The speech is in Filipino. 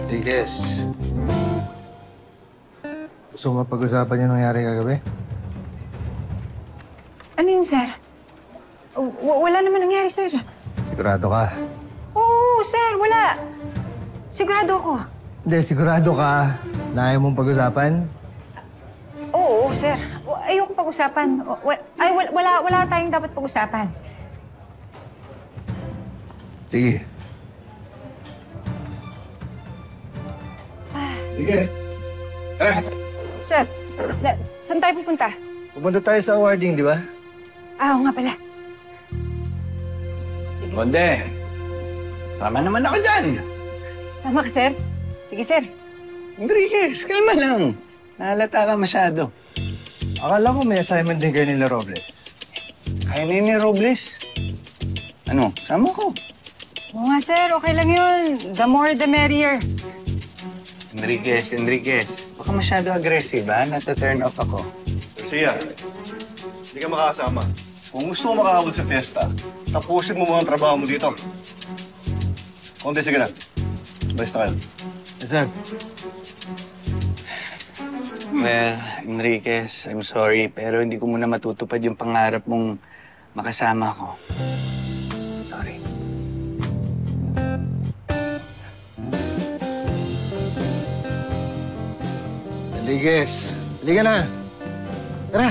Rodriguez. Gusto mo pag-usapan yung nangyari kagabi? Ano yun, sir? Wala naman nangyari, sir. Sigurado ka? Oo, sir, wala. Sigurado ako. Hindi, sigurado ka na ayaw mong pag-usapan? Oo, sir. Ayoko pag-usapan. Wala tayong dapat pag-usapan. Sige. Sige. Sir, saan tayo pupunta? Pupunta tayo sa awarding, di ba? Oo nga pala. Bonde, tama naman ako dyan. Tama ka, sir. Sige, sir. Enriquez, kalma lang. Nahalata ka masyado. Akala ko may assignment din kayo nila Robles. Kaya na yun ni Robles. Ano, sama ko. Oo nga, sir. Okay lang yun. The more, the merrier. Enriquez. Baka masyado aggressive, ha? Nata-turn off ako. Garcia, hindi ka makakasama. Kung gusto mo makahabol sa fiesta, tapusin mo muna ang trabaho mo dito. Konti, sige na. Balis na kayo. Yes, sir. Well, Enriquez, I'm sorry, pero hindi ko muna matutupad yung pangarap mong makasama ko. Sorry. Rodriguez, halika na. Tara.